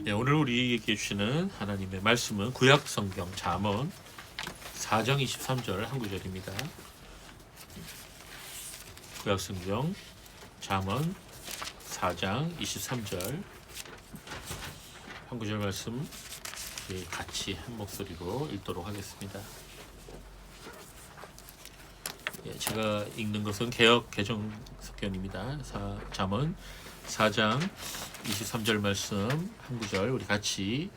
네, 오늘 우리에게 주시는 하나님의 말씀은 구약 성경 잠언 4장 23절 한 구절입니다. 구약 성경 잠언 4장 23절 한 구절 말씀 같이 한 목소리로 읽도록 하겠습니다. 제가 읽는 것은 개역 개정 성경입니다. 잠언 4장 23절 말씀 한 구절 우리 같이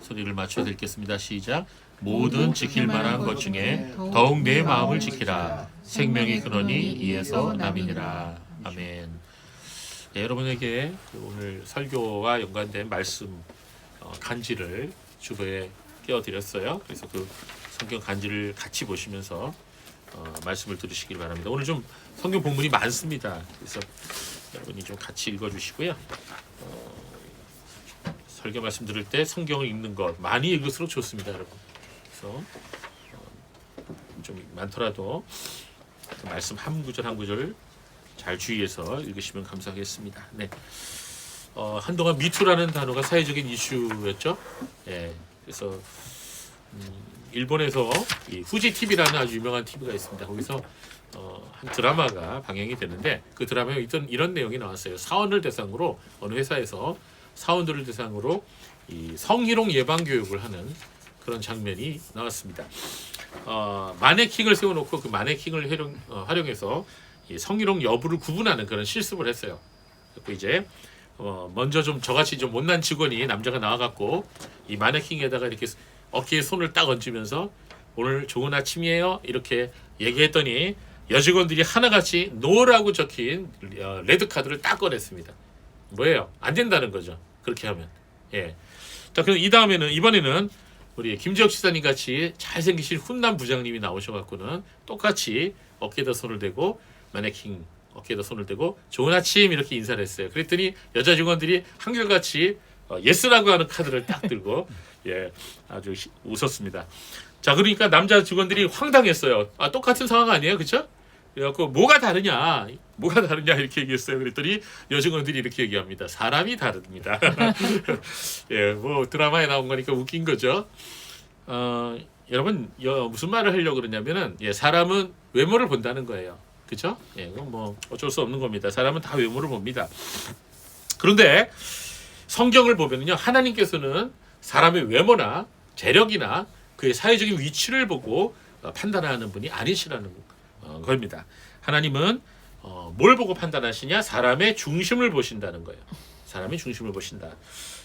소리를 맞춰 읽겠습니다. 시작. 모든 지킬 만한 것 중에 더욱 내 마음을 지키라. 생명의 근원이 이에서 남이니라. 아멘. 네, 여러분에게 오늘 설교와 연관된 말씀 간지를 주보에 띄워드렸어요. 그래서 그 성경 간지를 같이 보시면서 말씀을 들으시길 바랍니다. 오늘 좀 성경 본문이 많습니다. 그래서 여러분이 좀 같이 읽어주시고요. 설교 말씀 들을 때 성경을 읽는 것 많이 읽을수록 좋습니다, 여러분. 그래서 좀 많더라도 그 말씀 한 구절 한 구절 잘 주의해서 읽으시면 감사하겠습니다. 네. 한동안 미투라는 단어가 사회적인 이슈였죠. 예. 그래서 일본에서 이 후지 TV라는 아주 유명한 TV가 있습니다. 거기서 한 드라마가 방영이 되는데 그 드라마에 있던 이런 내용이 나왔어요. 사원을 대상으로 어느 회사에서 사원들을 대상으로 이 성희롱 예방 교육을 하는 그런 장면이 나왔습니다. 마네킹을 세워놓고 그 마네킹을 활용해서 이 성희롱 여부를 구분하는 그런 실습을 했어요. 그리고 이제 먼저 좀 저같이 좀 못난 직원이 남자가 나와갖고 이 마네킹에다가 이렇게 어깨에 손을 딱 얹으면서 오늘 좋은 아침이에요 이렇게 얘기했더니 여직원들이 하나같이 노라고 적힌 레드카드를 딱 꺼냈습니다. 뭐예요? 안 된다는 거죠. 그렇게 하면. 예. 자, 그럼 이번에는 우리 김지혁 지사님 같이 잘생기신 훈남 부장님이 나오셔갖고는 똑같이 어깨에다 손을 대고 마네킹 어깨에다 손을 대고 좋은 아침 이렇게 인사를 했어요. 그랬더니 여자 직원들이 한결같이 예스라고 하는 카드를 딱 들고 예, 아주 웃었습니다. 자, 그러니까 남자 직원들이 황당했어요. 똑같은 상황 아니에요, 그렇죠? 그래갖고 뭐가 다르냐 이렇게 얘기했어요. 그랬더니 여직원들이 이렇게 얘기합니다. 사람이 다릅니다. 예, 뭐 드라마에 나온 거니까 웃긴 거죠. 여러분 무슨 말을 하려고 그러냐면은 사람은 외모를 본다는 거예요. 그렇죠? 예, 그건 뭐 어쩔 수 없는 겁니다. 사람은 다 외모를 봅니다. 그런데 성경을 보면요, 하나님께서는 사람의 외모나 재력이나 그의 사회적인 위치를 보고 판단하는 분이 아니시라는 겁니다. 하나님은 뭘 보고 판단하시냐? 사람의 중심을 보신다는 거예요. 사람의 중심을 보신다.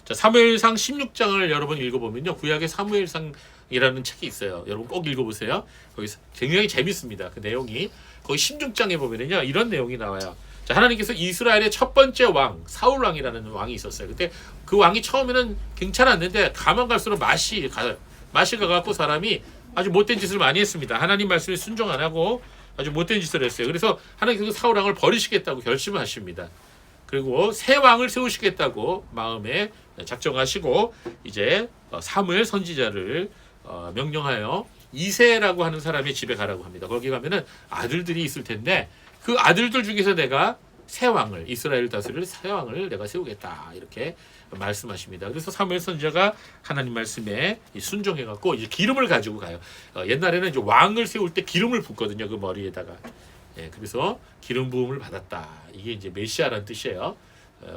자, 사무엘상 16장을 여러분 읽어보면요, 구약의 사무엘상이라는 책이 있어요. 여러분 꼭 읽어보세요. 거기서 굉장히 재밌습니다. 그 내용이 거기 16장에 보면은요, 이런 내용이 나와요. 자, 하나님께서 이스라엘의 첫 번째 왕 사울 왕이라는 왕이 있었어요. 그때 그 왕이 처음에는 괜찮았는데 가만 갈수록 맛이 가갖고 사람이 아주 못된 짓을 많이 했습니다. 하나님 말씀에 순종 안 하고 아주 못된 짓을 했어요. 그래서 하나님께서 사울 왕을 버리시겠다고 결심을 하십니다. 그리고 새 왕을 세우시겠다고 마음에 작정하시고 이제 사무엘 선지자를 명령하여 이새라고 하는 사람의 집에 가라고 합니다. 거기 가면은 아들들이 있을 텐데 그 아들들 중에서 내가 새 왕을, 이스라엘 다스릴 새 왕을 내가 세우겠다 이렇게 말씀하십니다. 그래서 사무엘 선지자가 하나님 말씀에 순종해갖고 이제 기름을 가지고 가요. 옛날에는 이제 왕을 세울 때 기름을 붓거든요, 그 머리에다가. 예, 그래서 기름 부음을 받았다. 이게 이제 메시아라는 뜻이에요.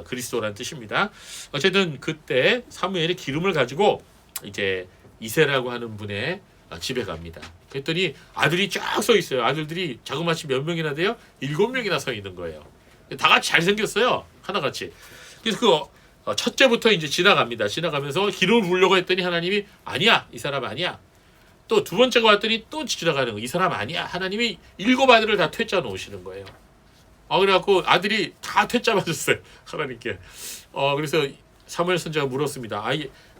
그리스도라는 뜻입니다. 어쨌든 그때 사무엘이 기름을 가지고 이제 이새라고 하는 분의 집에 갑니다. 그랬더니 아들이 쫙 서 있어요. 아들들이 자그마치 몇 명이나 돼요? 7명이나 서 있는 거예요. 다 같이 잘생겼어요. 하나같이. 그래서 그 첫째부터 이제 지나갑니다. 지나가면서 기름을 부으려고 했더니 하나님이 아니야, 이 사람 아니야. 또 두 번째가 왔더니 또 지나가는 거, 이 사람 아니야. 하나님이 7 아들을 다 퇴짜 놓으시는 거예요. 그래갖고 아들이 다 퇴짜 맞았어요, 하나님께. 그래서 사무엘 선지자가 물었습니다.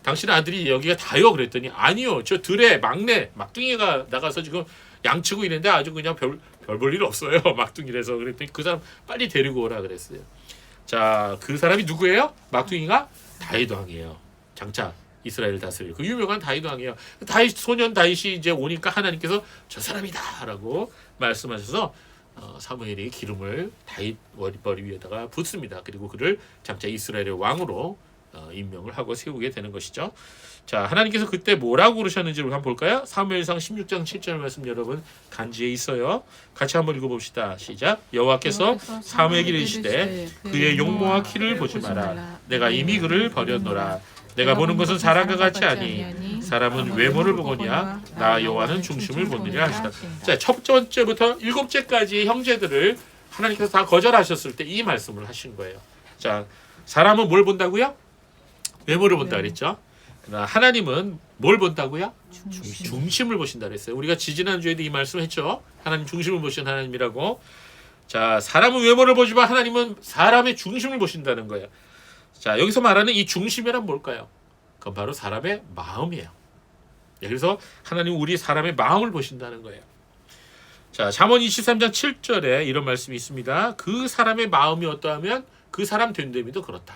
당신 아들이 여기가 다요? 그랬더니 아니요, 저 들에 막내 막둥이가 나가서 지금 양치고 있는데 아주 그냥 별 볼 일 없어요. 막둥이라서. 그랬더니 그 사람 빨리 데리고 오라 그랬어요. 자, 그 사람이 누구예요? 막둥이가 다윗 왕이에요. 장차 이스라엘 다스릴 그 유명한 다윗 왕이에요. 소년 다윗이 이제 오니까 하나님께서 저 사람이다라고 말씀하셔서 사무엘이 기름을 다윗 머리 위에다가 붓습니다. 그리고 그를 장차 이스라엘의 왕으로 임명을 하고 세우게 되는 것이죠. 자, 하나님께서 그때 뭐라고 그러셨는지 우리 한번 볼까요? 사무엘상 16장 7절 말씀 여러분 간지에 있어요. 같이 한번 읽어봅시다. 시작. 여호와께서 사무엘에게 이르시되 그의 용모와 키를 보지 마라. 내가 이미 그를 버렸노라. 내가 보는 것은 사람과 같지 아니 사람은 외모를 보거니와 나 여호와는 중심을 보느니라 하시다. 자, 첫 번째부터 일곱째까지 형제들을 하나님께서 다 거절하셨을 때 이 말씀을 하신 거예요. 자, 사람은 뭘 본다고요? 외모를 본다 그랬죠. 그러나 하나님은 뭘 본다고요? 중심을 보신다 그랬어요. 우리가 지지난주에도 이 말씀을 했죠. 하나님 중심을 보신 하나님이라고. 자, 사람은 외모를 보지만 하나님은 사람의 중심을 보신다는 거예요. 자, 여기서 말하는 이 중심이란 뭘까요? 그건 바로 사람의 마음이에요. 그래서 하나님 우리 사람의 마음을 보신다는 거예요. 자, 잠언 23장 7절에 이런 말씀이 있습니다. 그 사람의 마음이 어떠하면 그 사람 된됨이도 그렇다.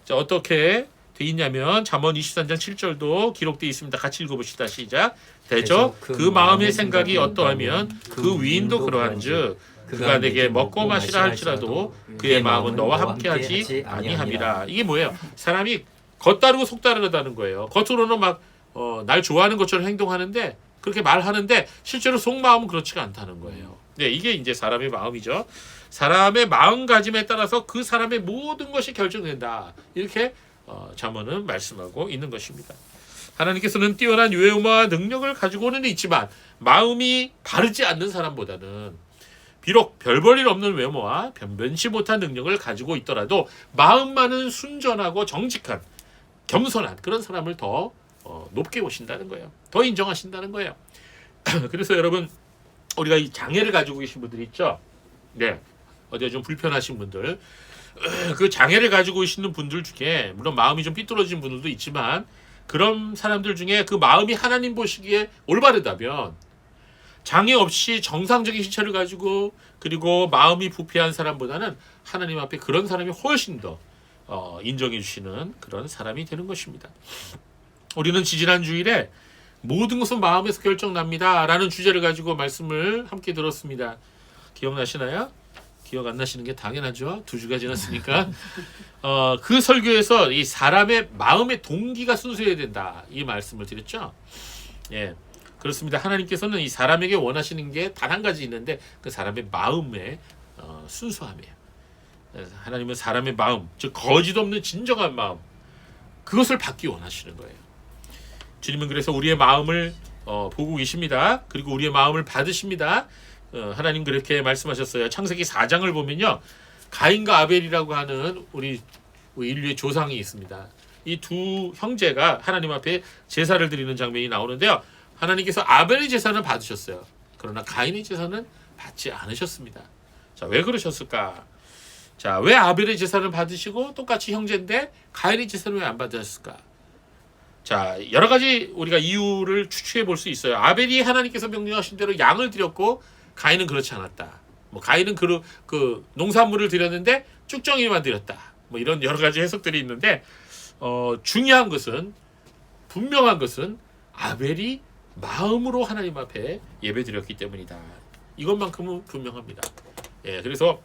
자, 어떻게 돼 있냐면 잠언 23장 7절도 기록되어 있습니다. 같이 읽어봅시다. 시작. 대저 그 마음의 생각이 어떠하면 그 위인도 그러한즉 그가 내게 먹고 마시라 할지라도 그의 마음은 너와 함께하지 아니함이라. 이게 뭐예요? 사람이 겉다르고 속다르다는 거예요. 겉으로는 막 날 좋아하는 것처럼 행동하는데 그렇게 말하는데 실제로 속마음은 그렇지가 않다는 거예요. 네, 이게 이제 사람의 마음이죠. 사람의 마음가짐에 따라서 그 사람의 모든 것이 결정된다. 이렇게 잠언은 말씀하고 있는 것입니다. 하나님께서는 뛰어난 외모와 능력을 가지고는 있지만 마음이 바르지 않는 사람보다는 비록 별 볼 일 없는 외모와 변변치 못한 능력을 가지고 있더라도 마음만은 순전하고 정직한 겸손한 그런 사람을 더 높게 보신다는 거예요. 더 인정하신다는 거예요. 그래서 여러분 우리가 이 장애를 가지고 계신 분들이 있죠. 네, 어디가 좀 불편하신 분들, 그 장애를 가지고 계시는 분들 중에 물론 마음이 좀 삐뚤어진 분들도 있지만 그런 사람들 중에 그 마음이 하나님 보시기에 올바르다면 장애 없이 정상적인 신체를 가지고 그리고 마음이 부패한 사람보다는 하나님 앞에 그런 사람이 훨씬 더 인정해 주시는 그런 사람이 되는 것입니다. 우리는 지지난 주일에 모든 것은 마음에서 결정납니다 라는 주제를 가지고 말씀을 함께 들었습니다. 기억나시나요? 기억 안 나시는 게 당연하죠. 2주가 지났으니까. 그 설교에서 이 사람의 마음의 동기가 순수해야 된다 이 말씀을 드렸죠. 예, 그렇습니다. 하나님께서는 이 사람에게 원하시는 게 단 한 가지 있는데 그 사람의 마음의 순수함이에요. 하나님은 사람의 마음, 즉 거짓 없는 진정한 마음, 그것을 받기 원하시는 거예요. 주님은 그래서 우리의 마음을 보고 계십니다. 그리고 우리의 마음을 받으십니다. 하나님 그렇게 말씀하셨어요. 창세기 4장을 보면요, 가인과 아벨이라고 하는 우리 인류의 조상이 있습니다. 이 두 형제가 하나님 앞에 제사를 드리는 장면이 나오는데요, 하나님께서 아벨의 제사는 받으셨어요. 그러나 가인의 제사는 받지 않으셨습니다. 자, 왜 그러셨을까? 자, 왜 아벨의 제사를 받으시고 똑같이 형제인데 가인의 제사는 왜 안 받으셨을까? 자, 여러 가지 우리가 이유를 추측해 볼 수 있어요. 아벨이 하나님께서 명령하신 대로 양을 드렸고 가인은 그렇지 않았다. 뭐 가인은 그 농산물을 드렸는데 쭉정이만 드렸다. 뭐 이런 여러 가지 해석들이 있는데 중요한 것은, 분명한 것은 아벨이 마음으로 하나님 앞에 예배드렸기 때문이다. 이것만큼은 분명합니다. 예, 그래서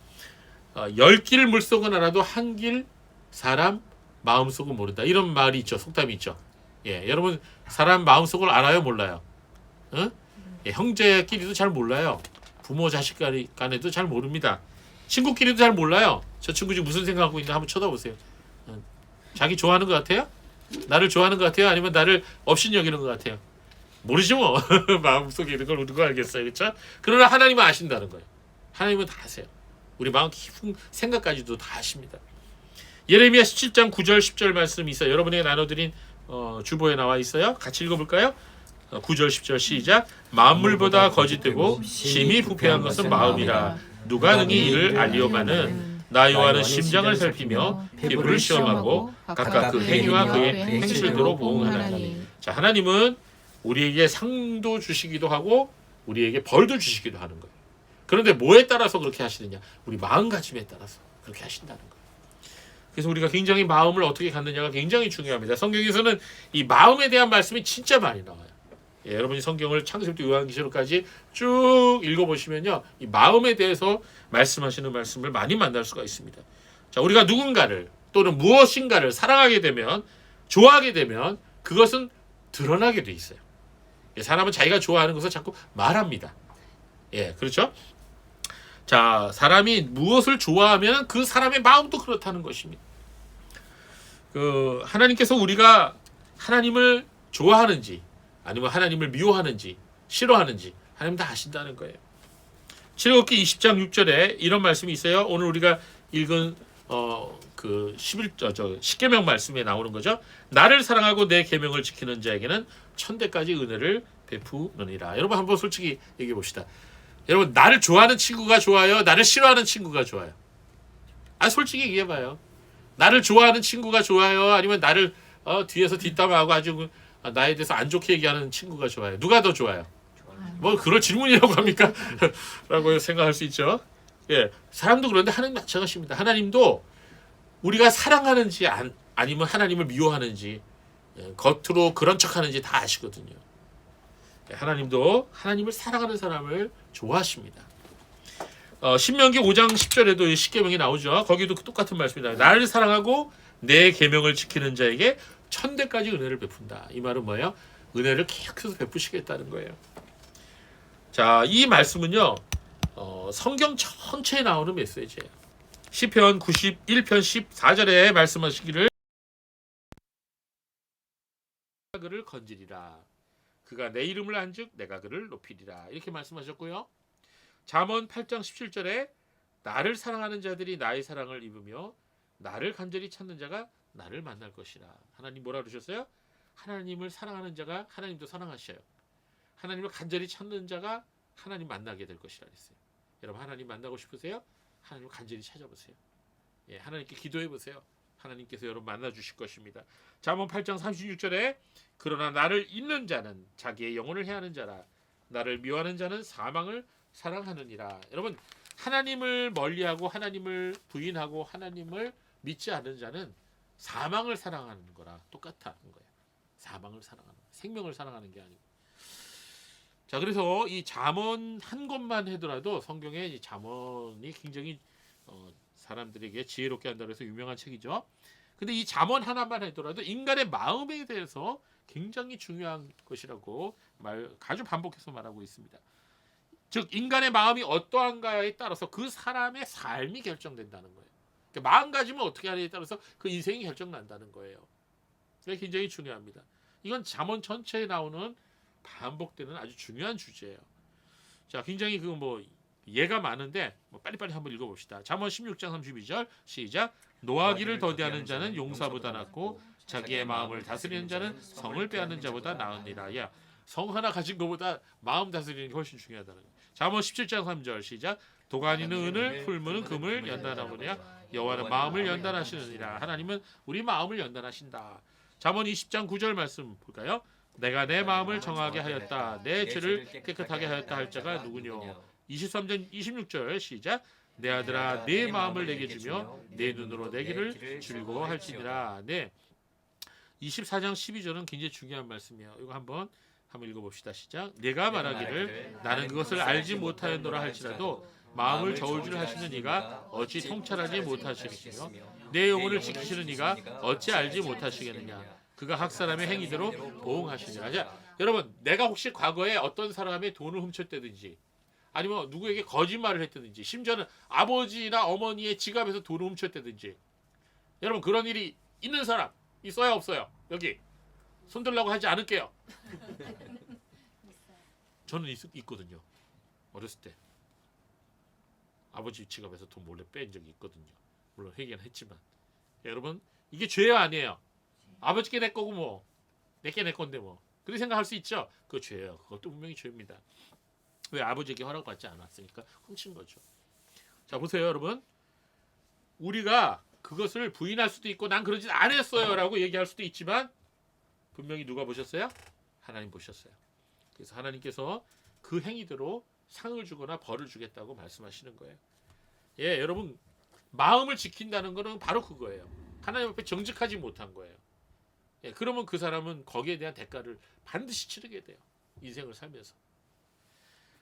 10길 물속은 알아도 한 길 사람 마음속은 모른다. 이런 말이 있죠. 속담이 있죠. 예, 여러분 사람 마음속을 알아요, 몰라요? 어? 예, 형제끼리도 잘 몰라요. 부모 자식 간에도 잘 모릅니다. 친구끼리도 잘 몰라요. 저 친구 지금 무슨 생각하고 있나 한번 쳐다보세요. 자기 좋아하는 것 같아요? 나를 좋아하는 것 같아요? 아니면 나를 업신여기는 것 같아요? 모르지 뭐. 마음속에 있는 걸 누가 알겠어요, 그렇죠? 그러나 하나님은 아신다는 거예요. 하나님은 다 아세요. 우리 마음 깊은 생각까지도 다 아십니다. 예레미야 17장 9절 10절 말씀이 있어요. 여러분에게 나눠드린 주보에 나와 있어요. 같이 읽어볼까요? 9절 10절 시작. 만물보다 거짓되고 심히 부패한 것은 마음이라 누가 능히 이를 알리오마는 나 여호와는 심장을 살피며 피부를 시험하고 각각 그 행위와 그의 행실대로 보응하나니. 자, 하나님은 우리에게 상도 주시기도 하고 우리에게 벌도 주시기도 하는 거예요. 그런데 뭐에 따라서 그렇게 하시느냐? 우리 마음가짐에 따라서 그렇게 하신다는 거예요. 그래서 우리가 굉장히 마음을 어떻게 갖느냐가 굉장히 중요합니다. 성경에서는 이 마음에 대한 말씀이 진짜 많이 나와요. 예, 여러분이 성경을 창세기부터 요한계시록까지 쭉 읽어보시면요, 이 마음에 대해서 말씀하시는 말씀을 많이 만날 수가 있습니다. 자, 우리가 누군가를 또는 무엇인가를 사랑하게 되면, 좋아하게 되면 그것은 드러나게 돼 있어요. 사람은 자기가 좋아하는 것을 자꾸 말합니다. 예, 그렇죠? 자, 사람이 무엇을 좋아하면 그 사람의 마음도 그렇다는 것입니다. 하나님께서 우리가 하나님을 좋아하는지 아니면 하나님을 미워하는지 싫어하는지 하나님 다 아신다는 거예요. 출애굽기 20장 6절에 이런 말씀이 있어요. 오늘 우리가 읽은 십계명 말씀에 나오는 거죠. 나를 사랑하고 내 계명을 지키는 자에게는 천대까지 은혜를 베푸느니라. 여러분 한번 솔직히 얘기해 봅시다. 여러분 나를 좋아하는 친구가 좋아요? 나를 싫어하는 친구가 좋아요? 솔직히 얘기해 봐요. 나를 좋아하는 친구가 좋아요? 아니면 나를 뒤에서 뒷담화하고 아주 나에 대해서 안 좋게 얘기하는 친구가 좋아요? 누가 더 좋아요? 뭐 그럴 질문이라고 합니까? 라고 생각할 수 있죠. 예, 사람도 그런데 하나님 마찬가지입니다. 하나님도 우리가 사랑하는지 아니면 하나님을 미워하는지 겉으로 그런 척하는지 다 아시거든요. 하나님도 하나님을 사랑하는 사람을 좋아하십니다. 신명기 5장 10절에도 십계명이 나오죠. 거기도 똑같은 말씀입니다. 나를 사랑하고 내 계명을 지키는 자에게 천대까지 은혜를 베푼다. 이 말은 뭐예요? 은혜를 계속해서 베푸시겠다는 거예요. 자, 이 말씀은요, 성경 전체에 나오는 메시지예요. 시편 91편 14절에 말씀하시기를 그를 건지리라. 그가 내 이름을 한즉 내가 그를 높이리라. 이렇게 말씀하셨고요. 잠언 8장 17절에 나를 사랑하는 자들이 나의 사랑을 입으며 나를 간절히 찾는 자가 나를 만날 것이라. 하나님 뭐라 그러셨어요? 하나님을 사랑하는 자가 하나님도 사랑하셔요. 하나님을 간절히 찾는 자가 하나님 만나게 될 것이라 그랬어요. 여러분 하나님 만나고 싶으세요? 하나님을 간절히 찾아보세요. 예, 하나님께 기도해 보세요. 하나님께서 여러분 만나 주실 것입니다. 잠언 8장 36절에 그러나 나를 잊는 자는 자기의 영혼을 해하는 자라. 나를 미워하는 자는 사망을 사랑하느니라. 여러분 하나님을 멀리하고 하나님을 부인하고 하나님을 믿지 않는 자는 사망을 사랑하는 거라 똑같다는 거예요. 사망을 사랑하는 거예요. 생명을 사랑하는 게 아니고. 자, 그래서 이 잠언 한 권만 하더라도 성경에 이 잠언이 굉장히 사람들에게 지혜롭게 한다고 해서 유명한 책이죠. 근데 이 잠언 하나만 하더라도 인간의 마음에 대해서 굉장히 중요한 것이라고 아주 반복해서 말하고 있습니다. 즉 인간의 마음이 어떠한가에 따라서 그 사람의 삶이 결정된다는 거예요. 그러니까 마음가짐을 어떻게 하느냐에 따라서 그 인생이 결정난다는 거예요. 그게 굉장히 중요합니다. 이건 잠언 전체에 나오는 반복되는 아주 중요한 주제예요. 자, 굉장히 예가 많은데 빨리빨리 한번 읽어봅시다. 잠언 16장 32절 시작. 노하기를 더디하는 자는 용사보다 낫고 자기의 마음을 다스리는 자는 성을 빼앗는 자보다 나으니라. 야, 성 하나 가진 것보다 마음 다스리는 게 훨씬 중요하다는 거예요. 잠언 17장 3절 시작. 도가니는 은을 풀무는 금을 연단하느냐. 여호와는 마음을 연단하시느니라. 하나님은 우리 마음을 연단하신다. 잠언 20장 9절 말씀 볼까요? 내가 내 마음을 정하게 하였다. 내 죄를 깨끗하게 하였다 할 자가 누구뇨. 23장 26절 시작. 내 아들아 내 마음을 내게 주며 내 눈으로 내 길을 즐거워할지니라. 네. 24장 12절은 굉장히 중요한 말씀이에요. 이거 한번 읽어봅시다. 시작. 내가 말하기를 나는 그것을 알지 못하였노라 할지라도 마음을 저울 줄 하시는 이가 어찌 통찰하지 못하시겠으며 내 영혼을 지키시는 이가 어찌 알지 못하시겠느냐. 그가 각 사람의 행위대로 보응하시니라. 자, 여러분 내가 혹시 과거에 어떤 사람의 돈을 훔쳤다든지 아니면 누구에게 거짓말을 했다든지 심지어는 아버지나 어머니의 지갑에서 돈을 훔쳤다든지 여러분 그런 일이 있는 사람 있어요 없어요? 여기 손들라고 하지 않을게요. 저는 있거든요. 어렸을 때 아버지 지갑에서 돈 몰래 뺀 적이 있거든요. 물론 회개는 했지만 여러분 이게 죄야 아니에요? 아버지께 내 거고 내게 내 건데 그렇게 생각할 수 있죠. 그거 죄예요. 그것도 분명히 죄입니다. 왜? 아버지에게 허락받지 않았으니까 훔친 거죠. 자, 보세요 여러분. 우리가 그것을 부인할 수도 있고 난 그러지 안 했어요 라고 얘기할 수도 있지만 분명히 누가 보셨어요? 하나님 보셨어요. 그래서 하나님께서 그 행위대로 상을 주거나 벌을 주겠다고 말씀하시는 거예요. 예, 여러분 마음을 지킨다는 것은 바로 그거예요. 하나님 앞에 정직하지 못한 거예요. 예, 그러면 그 사람은 거기에 대한 대가를 반드시 치르게 돼요. 인생을 살면서.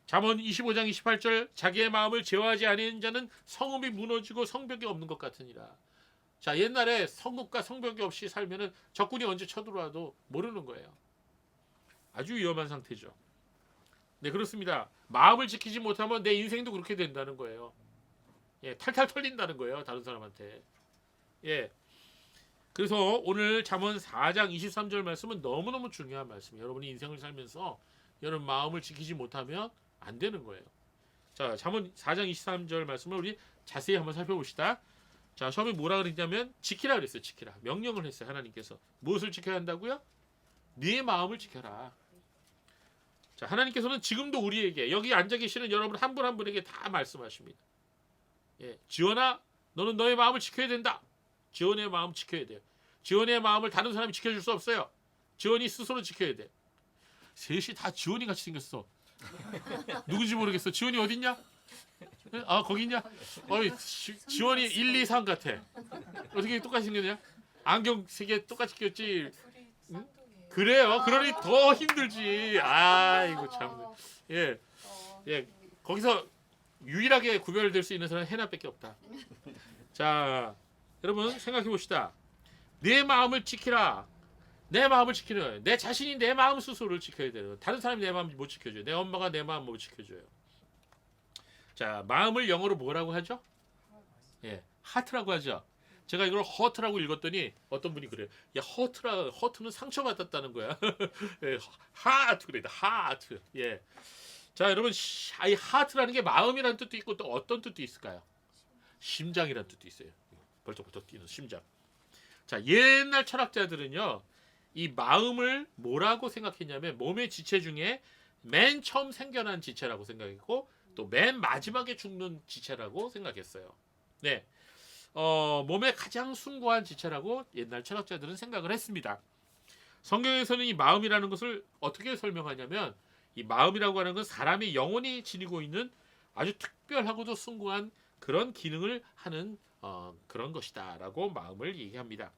잠언 25장 28절 자기의 마음을 제어하지 아니하는 자는 성읍이 무너지고 성벽이 없는 것 같으니라. 자, 옛날에 성읍과 성벽이 없이 살면은 적군이 언제 쳐들어와도 모르는 거예요. 아주 위험한 상태죠. 네, 그렇습니다. 마음을 지키지 못하면 내 인생도 그렇게 된다는 거예요. 예, 탈탈 털린다는 거예요. 다른 사람한테. 예. 그래서 오늘 잠언 4장 23절 말씀은 너무너무 중요한 말씀이에요. 여러분이 인생을 살면서 여러분 마음을 지키지 못하면 안 되는 거예요. 자, 잠언 4장 23절 말씀을 우리 자세히 한번 살펴봅시다. 자, 처음에 뭐라 그랬냐면 지키라 그랬어요. 지키라. 명령을 했어요. 하나님께서. 무엇을 지켜야 한다고요? 네 마음을 지켜라. 자, 하나님께서는 지금도 우리에게 여기 앉아 계시는 여러분 한 분 한 분에게 다 말씀하십니다. 예, 지원아, 너는 너의 마음을 지켜야 된다. 지원의 마음 지켜야 돼요. 지원의 마음을 다른 사람이 지켜줄 수 없어요. 지원이 스스로 지켜야 돼. 셋이 다 지원이 같이 생겼어. 누구지 모르겠어. 지원이 어딨냐? 아, 거기 있냐? 어이, 지원이 1, 2, 3 같아. 어떻게 똑같이 생겼냐? 안경 3개 똑같이 꼈지. 응? 그래요. 그러니 더 힘들지. 아이고 참. 예, 예. 거기서 유일하게 구별될 수 있는 사람은 해나밖에 없다. 자, 여러분 생각해 봅시다. 내 마음을 지키라. 내 마음을 지키는 거예요. 내 자신이 내 마음 스스로를 지켜야 돼요. 다른 사람이 내 마음 못 지켜줘요. 내 엄마가 내 마음 못 지켜줘요. 자, 마음을 영어로 뭐라고 하죠? 예, 하트라고 하죠. 제가 이걸 허트라고 읽었더니 어떤 분이 그래요. 야, 허트는 상처받았다는 거야. 예, 하트 그래. 하트. 예. 자, 여러분 이 하트라는 게 마음이라는 뜻도 있고 또 어떤 뜻도 있을까요? 심장이라는 뜻도 있어요. 벌떡벌떡 뛰는 심장. 자, 옛날 철학자들은요. 이 마음을 뭐라고 생각했냐면 몸의 지체 중에 맨 처음 생겨난 지체라고 생각했고 또 맨 마지막에 죽는 지체라고 생각했어요. 네, 몸의 가장 숭고한 지체라고 옛날 철학자들은 생각을 했습니다. 성경에서는 이 마음이라는 것을 어떻게 설명하냐면 이 마음이라고 하는 건 사람의 영혼이 지니고 있는 아주 특별하고도 숭고한 그런 기능을 하는 그런 것이다라고 마음을 얘기합니다.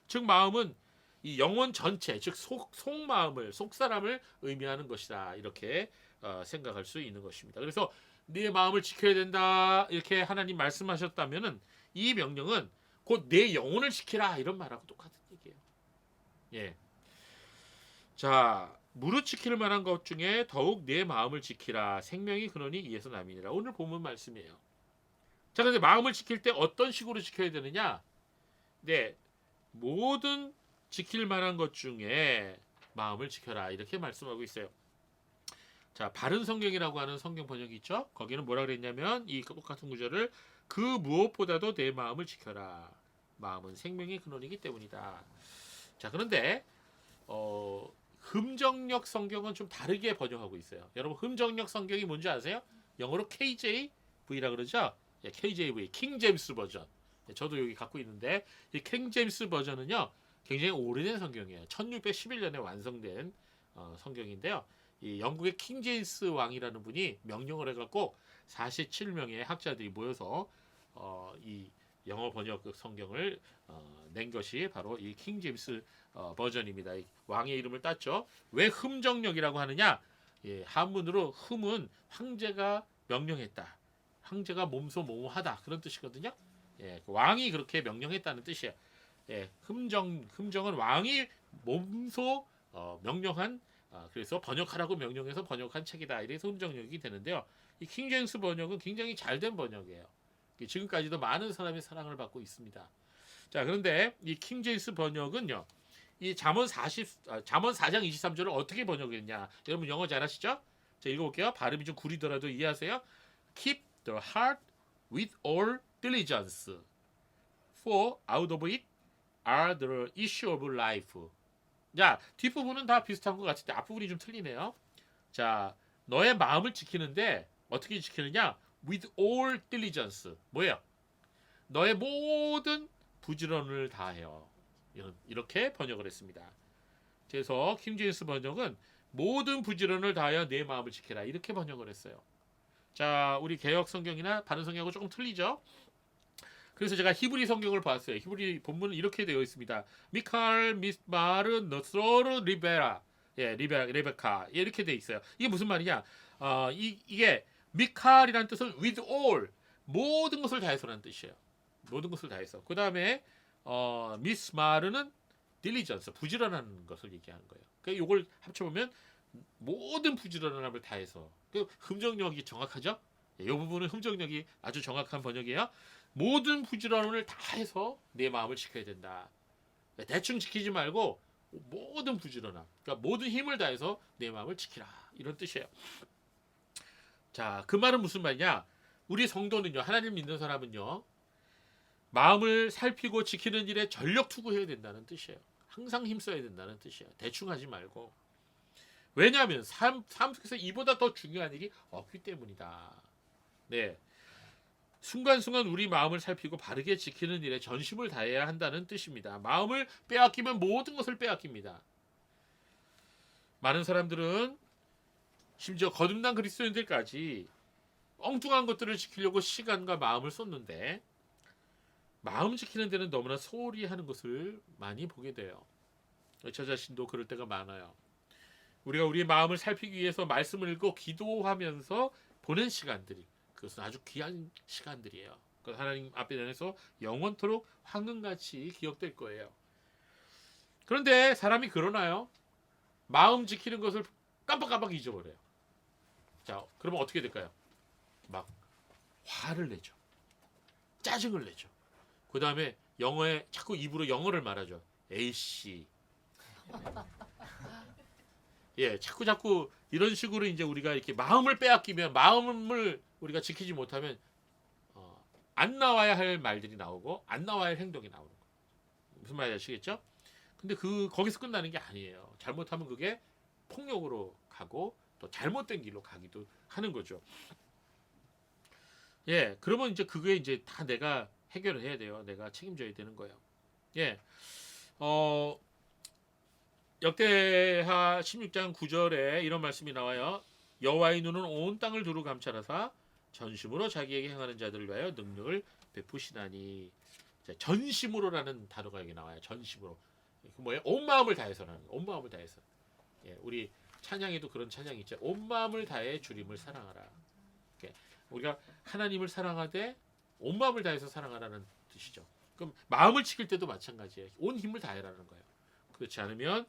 즉 마음은 이 영혼 전체, 즉 속마음을, 속사람을 의미하는 것이다. 이렇게 생각할 수 있는 것입니다. 그래서 네 마음을 지켜야 된다. 이렇게 하나님 말씀하셨다면은 이 명령은 곧 내 영혼을 지키라. 이런 말하고 똑같은 얘기예요. 예. 자, 무릇 지킬 만한 것 중에 더욱 내 마음을 지키라. 생명이 근원이 이에서 남이니라. 오늘 본문 말씀이에요. 자, 근데 마음을 지킬 때 어떤 식으로 지켜야 되느냐? 네, 모든 지킬 만한 것 중에 마음을 지켜라 이렇게 말씀하고 있어요. 자, 바른 성경이라고 하는 성경 번역이 있죠. 거기는 뭐라 그랬냐면 이 똑같은 구절을 그 무엇보다도 내 마음을 지켜라. 마음은 생명의 근원이기 때문이다. 자, 그런데 흠정역 성경은 좀 다르게 번역하고 있어요. 여러분 흠정역 성경이 뭔지 아세요? 영어로 KJV라 그러죠. 예, KJV, 킹 제임스 버전. 예, 저도 여기 갖고 있는데 이 킹 제임스 버전은요. 굉장히 오래된 성경이에요. 1611년에 완성된 성경인데요. 이 영국의 킹 제임스 왕이라는 분이 명령을 해갖고 47명의 학자들이 모여서 이 영어 번역 성경을 낸 것이 바로 이 킹 제임스 버전입니다. 이 왕의 이름을 땄죠. 왜 흠정력이라고 하느냐? 예, 한문으로 흠은 황제가 명령했다. 황제가 몸소 모호하다 그런 뜻이거든요. 예, 왕이 그렇게 명령했다는 뜻이에요. 예, 흠정은 왕이 몸소 명령한 그래서 번역하라고 명령해서 번역한 책이다. 이래서 흠정역이 되는데요. 이 킹제임스 번역은 굉장히 잘된 번역이에요. 지금까지도 많은 사람의 사랑을 받고 있습니다. 자, 그런데 이 킹제임스 번역은요. 이 잠언 4장 23절을 어떻게 번역했냐? 여러분 영어 잘하시죠? 자, 읽어볼게요. 발음이 좀 구리더라도 이해하세요. Keep the heart with all diligence, for out of it are the issue of life. 자, 뒷부분은 다 비슷한 것 같은데 앞부분이 좀 틀리네요. 자, 너의 마음을 지키는데 어떻게 지키느냐? With all diligence. 뭐예요? 너의 모든 부지런을 다해요. 이렇게 번역을 했습니다. 그래서 킹제임스 번역은 모든 부지런을 다하여 내 마음을 지켜라. 이렇게 번역을 했어요. 자, 우리 개역 성경이나 바른 성경하고 조금 틀리죠? 그래서 제가 히브리 성경을 봤어요. 히브리 본문은 이렇게 되어 있습니다. 미칼 미스마르 너스로르 리베라. 예, 리베카. 이렇게 되어 있어요. 이게 무슨 말이냐? 이게 미칼이라는 뜻은 with all 모든 것을 다해서라는 뜻이에요. 모든 것을 다해서. 그다음에 미스 마르는 딜리전스, 부지런한 것을 얘기하는 거예요. 그러니까 이걸 합쳐보면 모든 부지런함을 다해서, 그 흠정력이 정확하죠? 이 부분은 흠정력이 아주 정확한 번역이에요. 모든 부지런함을 다해서 내 마음을 지켜야 된다. 대충 지키지 말고 모든 부지런함, 그러니까 모든 힘을 다해서 내 마음을 지키라, 이런 뜻이에요. 자, 그 말은 무슨 말이냐? 우리 성도는요, 하나님 믿는 사람은요, 마음을 살피고 지키는 일에 전력 투구해야 된다는 뜻이에요. 항상 힘써야 된다는 뜻이에요. 대충 하지 말고. 왜냐하면 삶 속에서 이보다 더 중요한 일이 없기 때문이다. 네, 순간순간 우리 마음을 살피고 바르게 지키는 일에 전심을 다해야 한다는 뜻입니다. 마음을 빼앗기면 모든 것을 빼앗깁니다. 많은 사람들은 심지어 거듭난 그리스도인들까지 엉뚱한 것들을 지키려고 시간과 마음을 쏟는데, 마음 지키는 데는 너무나 소홀히 하는 것을 많이 보게 돼요. 저 자신도 그럴 때가 많아요. 우리가 우리의 마음을 살피기 위해서 말씀을 읽고 기도하면서 보낸 시간들이, 그것은 아주 귀한 시간들이에요. 하나님 앞에 내서 영원토록 황금같이 기억될 거예요. 그런데 사람이 그러나요? 마음 지키는 것을 깜빡깜빡 잊어버려요. 자, 그러면 어떻게 될까요? 막 화를 내죠. 짜증을 내죠. 그 다음에 영어에 자꾸 입으로 영어를 말하죠. 에이씨. 예, 자꾸 이런 식으로 이제 우리가 이렇게 마음을 빼앗기면, 마음을 우리가 지키지 못하면 안 나와야 할 말들이 나오고 안 나와야 할 행동이 나오는 거예요. 무슨 말인지 아시겠죠? 근데 거기서 끝나는 게 아니에요. 잘못하면 그게 폭력으로 가고 또 잘못된 길로 가기도 하는 거죠. 예, 그러면 이제 그게 이제 다 내가 해결을 해야 돼요. 내가 책임져야 되는 거예요. 예, 역대하 16장 9절에 이런 말씀이 나와요. 여호와의 눈은 온 땅을 두루 감찰하사 전심으로 자기에게 행하는 자들을 위하여 능력을 베푸시나니. 전심으로라는 단어가 여기 나와요. 전심으로. 그 뭐예요? 온 마음을 다해서라는 거예요. 온 마음을 다해서. 예, 우리 찬양에도 그런 찬양이 있죠. 온 마음을 다해 주님을 사랑하라. 우리가 하나님을 사랑하되 온 마음을 다해서 사랑하라는 뜻이죠. 그럼 마음을 지킬 때도 마찬가지예요. 온 힘을 다해라는 거예요. 그렇지 않으면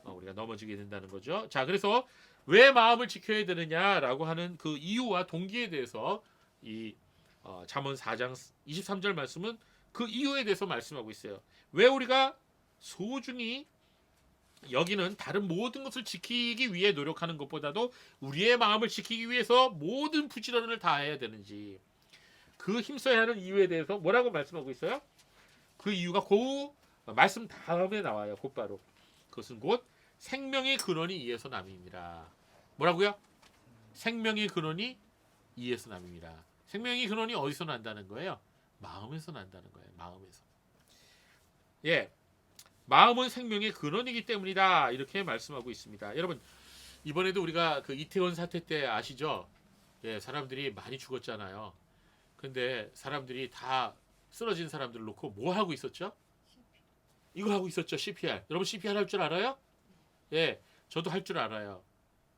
우리가 넘어지게 된다는 거죠. 자, 그래서 왜 마음을 지켜야 되느냐라고 하는 그 이유와 동기에 대해서 이 잠언 4장 23절 말씀은 그 이유에 대해서 말씀하고 있어요. 왜 우리가 소중히 여기는 다른 모든 것을 지키기 위해 노력하는 것보다도 우리의 마음을 지키기 위해서 모든 부지런을 다해야 되는지, 그 힘써야 하는 이유에 대해서 뭐라고 말씀하고 있어요? 그 이유가 그 말씀 다음에 나와요. 곧바로. 그것은 곧 생명의 근원이 이에서 남입니다. 뭐라고요? 생명의 근원이 이에서 남입니다. 생명의 근원이 어디서 난다는 거예요? 마음에서 난다는 거예요. 마음에서. 예, 마음은 생명의 근원이기 때문이다. 이렇게 말씀하고 있습니다. 여러분, 이번에도 우리가 그 이태원 사태 때 아시죠? 예, 사람들이 많이 죽었잖아요. 근데 사람들이 다 쓰러진 사람들을 놓고 뭐 하고 있었죠? 이거 하고 있었죠. CPR. 여러분 CPR 할 줄 알아요? 예, 저도 할 줄 알아요.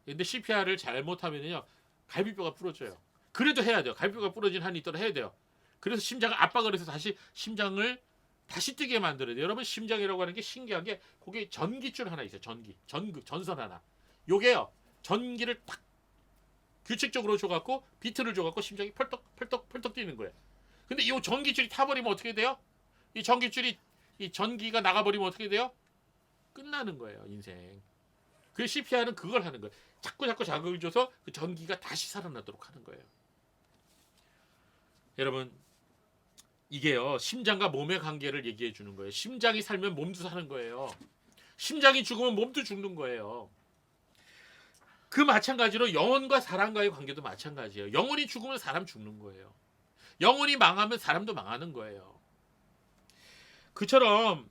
근데 CPR을 잘못하면요, 갈비뼈가 부러져요. 그래도 해야 돼요. 갈비뼈가 부러진 한이 있더라도 해야 돼요. 그래서 심장을 압박을 해서 다시 심장을 다시 뛰게 만들어야 돼요. 여러분, 심장이라고 하는 게 신기한 게 거기에 전기줄 하나 있어요. 전선 하나. 요게요, 전기를 딱 규칙적으로 줘갖고 비트를 줘갖고 심장이 펄떡 뛰는 거예요. 근데 이 전기줄이 타버리면 어떻게 돼요? 이 전기가 나가버리면 어떻게 돼요? 끝나는 거예요, 인생. 그 CPR은 그걸 하는 거예요. 자꾸 자극을 줘서 그 전기가 다시 살아나도록 하는 거예요. 여러분, 이게요, 심장과 몸의 관계를 얘기해 주는 거예요. 심장이 살면 몸도 사는 거예요. 심장이 죽으면 몸도 죽는 거예요. 그 마찬가지로 영혼과 사람과의 관계도 마찬가지예요. 영혼이 죽으면 사람 죽는 거예요. 영혼이 망하면 사람도 망하는 거예요. 그처럼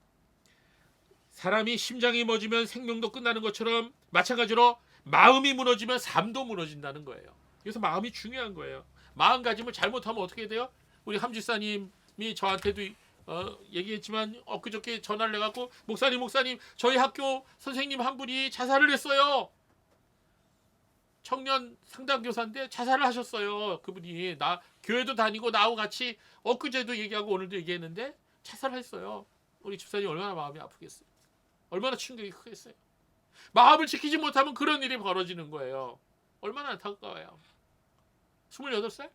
사람이 심장이 멎으면 생명도 끝나는 것처럼 마찬가지로 마음이 무너지면 삶도 무너진다는 거예요. 그래서 마음이 중요한 거예요. 마음가짐을 잘못하면 어떻게 돼요? 우리 함지사님이 저한테도 얘기했지만 엊그저께 전화를 해갖고 목사님 저희 학교 선생님 한 분이 자살을 했어요. 청년 상담교사인데 자살을 하셨어요. 그분이 교회도 다니고 나하고 같이 엊그제도 얘기하고 오늘도 얘기했는데 자살을 했어요. 우리 집사님 얼마나 마음이 아프겠어요. 얼마나 충격이 크겠어요. 마음을 지키지 못하면 그런 일이 벌어지는 거예요. 얼마나 안타까워요. 28살?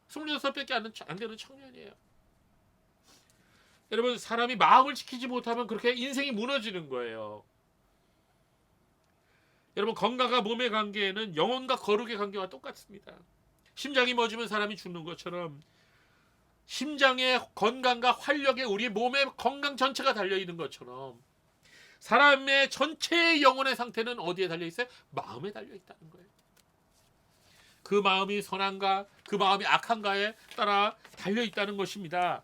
28살밖에 안 되는 청년이에요. 여러분, 사람이 마음을 지키지 못하면 그렇게 인생이 무너지는 거예요. 여러분, 건강과 몸의 관계에는 영혼과 거룩의 관계와 똑같습니다. 심장이 멎으면 사람이 죽는 것처럼 심장의 건강과 활력에 우리 몸의 건강 전체가 달려있는 것처럼 사람의 전체의 영혼의 상태는 어디에 달려있어요? 마음에 달려있다는 거예요. 그 마음이 선한가 그 마음이 악한가에 따라 달려있다는 것입니다.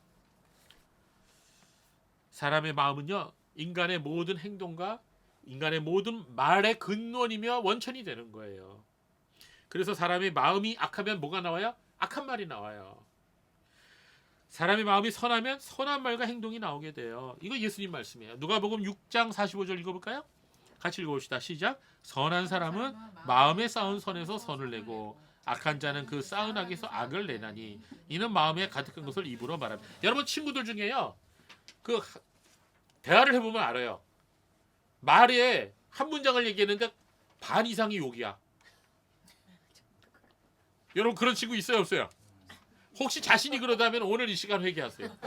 사람의 마음은요, 인간의 모든 행동과 인간의 모든 말의 근원이며 원천이 되는 거예요. 그래서 사람의 마음이 악하면 뭐가 나와요? 악한 말이 나와요. 사람의 마음이 선하면 선한 말과 행동이 나오게 돼요. 이거 예수님 말씀이에요. 누가복음 6장 45절 읽어볼까요? 같이 읽어봅시다. 시작. 선한 사람은 마음에 쌓은 선에서 선을 내고 악한 자는 그 쌓은 악에서 악을 내나니 이는 마음에 가득한 것을 입으로 말합니다. 여러분, 친구들 중에요, 그 대화를 해보면 알아요. 말에 한 문장을 얘기했는데 반 이상이 욕이야. 여러분, 그런 친구 있어요, 없어요? 혹시 자신이 그러다면 오늘 이 시간 회개하세요.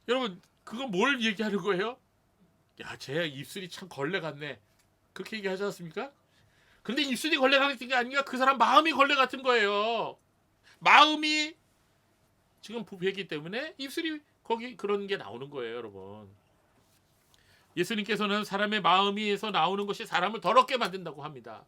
여러분, 그건 뭘 얘기하는 거예요? 야, 쟤 입술이 참 걸레 같네. 그렇게 얘기하지 않습니까? 근데 입술이 걸레 같은 게 아니라 그 사람 마음이 걸레 같은 거예요. 마음이 지금 부패했기 때문에 입술이 거기 그런 게 나오는 거예요, 여러분. 예수님께서는 사람의 마음에서 나오는 것이 사람을 더럽게 만든다고 합니다.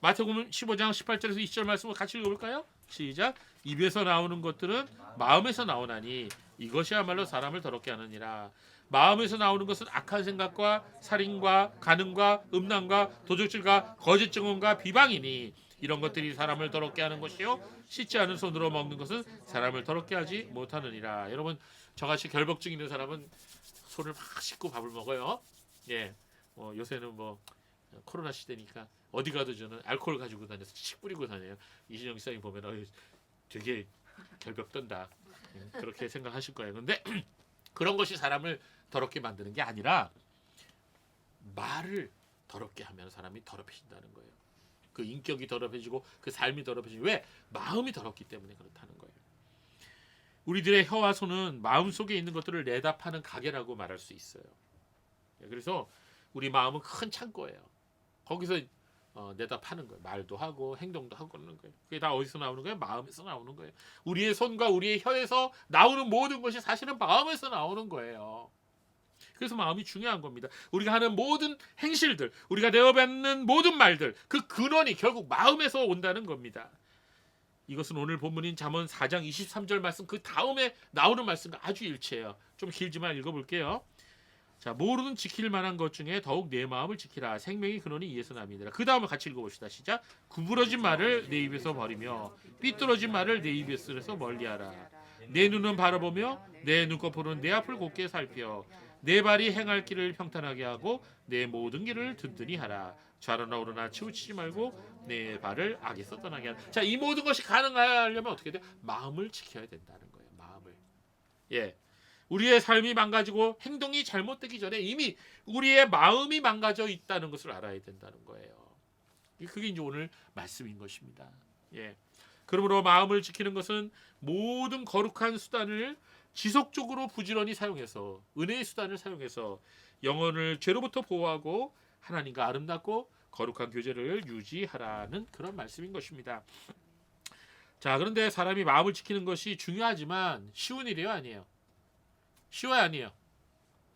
마태복음 15장 18절에서 20절 말씀을 같이 읽어볼까요? 시작. 입에서 나오는 것들은 마음에서 나오나니 이것이야말로 사람을 더럽게 하느니라. 마음에서 나오는 것은 악한 생각과 살인과 간음과 음란과 도적질과 거짓 증언과 비방이니 이런 것들이 사람을 더럽게 하는 것이요 씻지 않은 손으로 먹는 것은 사람을 더럽게 하지 못하느니라. 여러분, 저같이 결벽증 있는 사람은 손을 막 씻고 밥을 먹어요. 예, 요새는 코로나 시대니까 어디 가도 저는 알코올 가지고 다녀서 씩 뿌리고 다녀요. 이진영 기사님 보면 되게 결벽 떤다, 그렇게 생각하실 거예요. 근데 그런 것이 사람을 더럽게 만드는 게 아니라 말을 더럽게 하면 사람이 더럽혀진다는 거예요. 그 인격이 더럽혀지고 그 삶이 더럽혀지고, 왜? 마음이 더럽기 때문에 그렇다는 거예요. 우리들의 혀와 손은 마음속에 있는 것들을 내다 파는 가게라고 말할 수 있어요. 그래서 우리 마음은 큰 창고예요. 거기서 내다 파는 거예요. 말도 하고 행동도 하고 그러는 거예요. 그게 다 어디서 나오는 거예요? 마음에서 나오는 거예요. 우리의 손과 우리의 혀에서 나오는 모든 것이 사실은 마음에서 나오는 거예요. 그래서 마음이 중요한 겁니다. 우리가 하는 모든 행실들, 우리가 내어받는 모든 말들, 그 근원이 결국 마음에서 온다는 겁니다. 이것은 오늘 본문인 잠언 4장 23절 말씀 그 다음에 나오는 말씀과 아주 일치해요. 좀 길지만 읽어볼게요. 자, 모르는 지킬 만한 것 중에 더욱 내 마음을 지키라. 생명의 근원이 이에서 남이니라. 그 다음을 같이 읽어봅시다. 시작. 구부러진 말을 내 입에서 버리며 삐뚤어진 말을 내 입에서 멀리하라. 내 눈은 바라보며 내 눈꺼풀은 내 앞을 곱게 살펴 내 발이 행할 길을 평탄하게 하고 내 모든 길을 든든히 하라. 좌로나 우로나 치우치지 말고 내 발을 악에서 떠나게 하라. 자, 이 모든 것이 가능하려면 어떻게 돼요? 마음을 지켜야 된다는 거예요. 마음을. 예. 우리의 삶이 망가지고 행동이 잘못되기 전에 이미 우리의 마음이 망가져 있다는 것을 알아야 된다는 거예요. 그게 이제 오늘 말씀인 것입니다. 예. 그러므로 마음을 지키는 것은 모든 거룩한 수단을 지속적으로 부지런히 사용해서, 은혜의 수단을 사용해서 영혼을 죄로부터 보호하고 하나님과 아름답고 거룩한 교제를 유지하라는 그런 말씀인 것입니다. 자, 그런데 사람이 마음을 지키는 것이 중요하지만 쉬운 일이에요, 아니에요? 쉬워요, 아니에요?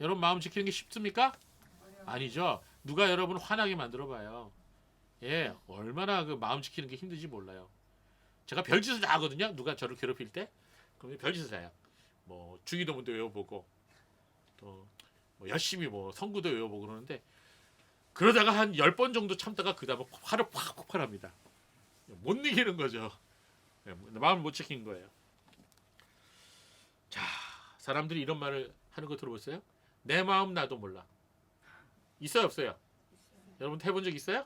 여러분, 마음 지키는 게 쉽습니까? 아니죠. 누가 여러분 화나게 만들어봐요. 예, 얼마나 그 마음 지키는 게 힘든지 몰라요. 제가 별짓을 다 하거든요. 누가 저를 괴롭힐 때, 그러면 별짓을 다 해요. 주기도문도 외워보고, 또 열심히 성구도 외워보고 그러는데, 그러다가 한 10번 정도 참다가 그 다음에 화를 팍 폭발합니다. 못 이기는 거죠. 마음을 못 지킨 거예요. 자, 사람들이 이런 말을 하는 거 들어보세요. 내 마음 나도 몰라. 있어요, 없어요? 여러분 해본 적 있어요?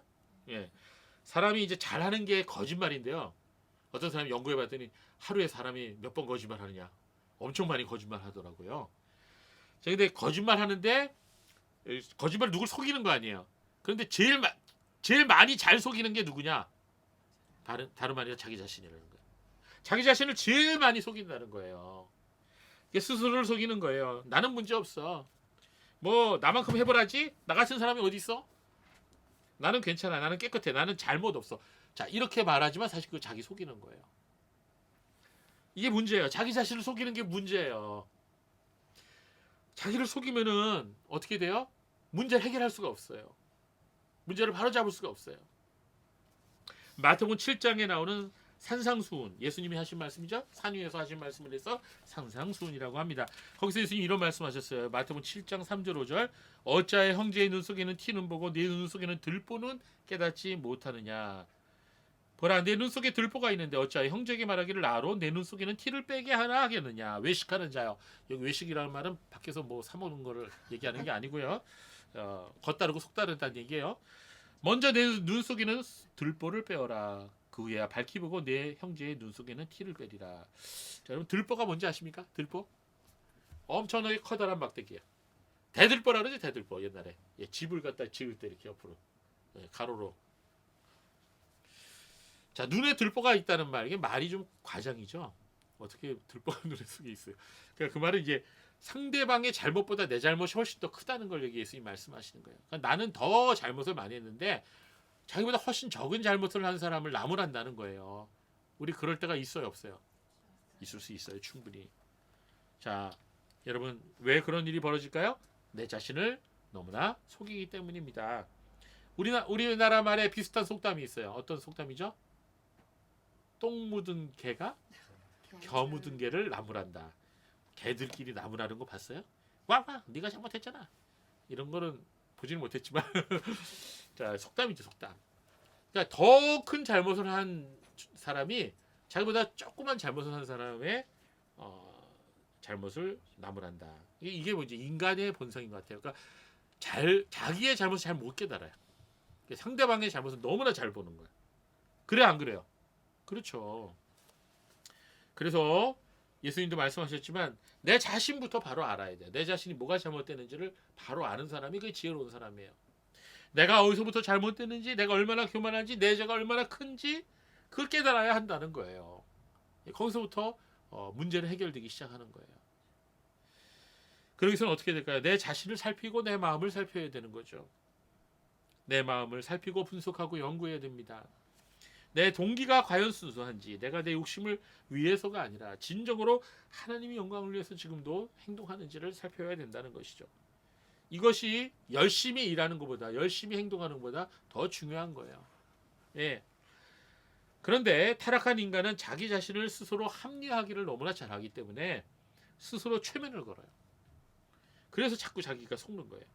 예. 사람이 이제 잘하는 게 거짓말인데요. 어떤 사람이 연구해봤더니 하루에 사람이 몇 번 거짓말하느냐. 엄청 많이 거짓말 하더라고요. 자, 근데 거짓말 하는데 거짓말 누굴 속이는 거 아니에요. 그런데 제일 많이 잘 속이는 게 누구냐? 다름 아니라 자기 자신이라는 거예요. 자기 자신을 제일 많이 속인다는 거예요. 이게 스스로를 속이는 거예요. 나는 문제 없어. 뭐 나만큼 해보라지? 나 같은 사람이 어디 있어? 나는 괜찮아. 나는 깨끗해. 나는 잘못 없어. 자, 이렇게 말하지만 사실 그 자기 속이는 거예요. 이게 문제예요. 자기 자신을 속이는 게 문제예요. 자기를 속이면은 어떻게 돼요? 문제를 해결할 수가 없어요. 문제를 바로잡을 수가 없어요. 마태복음 7장에 나오는 산상수훈, 예수님이 하신 말씀이죠. 산 위에서 하신 말씀을 해서 산상수훈이라고 합니다. 거기서 예수님이 이런 말씀하셨어요. 마태복음 7장 3절 5절 어찌하여 형제의 눈 속에는 티는 보고 내 눈 속에는 들보는 깨닫지 못하느냐. 보라, 내 눈 속에 들보가 있는데 어찌하여 형제에게 말하기를 나로 내 눈 속에는 티를 빼게 하나 하겠느냐. 외식하는 자요. 여기 외식이라는 말은 밖에서 뭐 사 먹는 거를 얘기하는 게 아니고요. 겉다르고 속다르다는 얘기예요. 먼저 내 눈 속에는 들보를 빼어라. 그 후에야 밝히 보고 내 형제의 눈 속에는 티를 빼리라. 자, 여러분 들보가 뭔지 아십니까? 들보? 엄청나게 커다란 막대기야. 대들보라 그러지, 대들보. 옛날에 집을 갖다 지을 때 이렇게 옆으로 가로로. 자, 눈에 들보가 있다는 말, 이게 말이 좀 과장이죠. 어떻게 들보가 눈에 속에 있어요? 그러니까 그 말은 이제 상대방의 잘못보다 내 잘못이 훨씬 더 크다는 걸 여기 예수님 말씀하시는 거예요. 그러니까 나는 더 잘못을 많이 했는데 자기보다 훨씬 적은 잘못을 한 사람을 나무란다는 거예요. 우리 그럴 때가 있어요, 없어요? 있을 수 있어요, 충분히. 자, 여러분 왜 그런 일이 벌어질까요? 내 자신을 너무나 속이기 때문입니다. 우리나라 말에 비슷한 속담이 있어요. 어떤 속담이죠? 똥 묻은 개가 겨 묻은 개를 나무란다. 개들끼리 나무라는 거 봤어요? 와와, 네가 잘못했잖아. 이런 거는 보지는 못했지만 자, 속담이죠, 속담. 그러니까 더 큰 잘못을 한 사람이 자기보다 조그만 잘못을 한 사람의 잘못을 나무란다. 이게 뭐지? 인간의 본성인 것 같아요. 그러니까 자기의 잘못을 잘 못 깨달아요. 상대방의 잘못을 너무나 잘 보는 거예요. 그래 안 그래요? 그렇죠. 그래서 예수님도 말씀하셨지만 내 자신부터 바로 알아야 돼요. 내 자신이 뭐가 잘못되는지를 바로 아는 사람이 그게 지혜로운 사람이에요. 내가 어디서부터 잘못됐는지, 내가 얼마나 교만한지, 내 죄가 얼마나 큰지 그걸 깨달아야 한다는 거예요. 거기서부터 문제는 해결되기 시작하는 거예요. 그러기서는 어떻게 될까요? 내 자신을 살피고 내 마음을 살펴야 되는 거죠. 내 마음을 살피고 분석하고 연구해야 됩니다. 내 동기가 과연 순수한지, 내가 내 욕심을 위해서가 아니라 진정으로 하나님의 영광을 위해서 지금도 행동하는지를 살펴야 된다는 것이죠. 이것이 열심히 일하는 것보다, 열심히 행동하는 것보다 더 중요한 거예요. 예. 그런데 타락한 인간은 자기 자신을 스스로 합리화하기를 너무나 잘하기 때문에 스스로 최면을 걸어요. 그래서 자꾸 자기가 속는 거예요.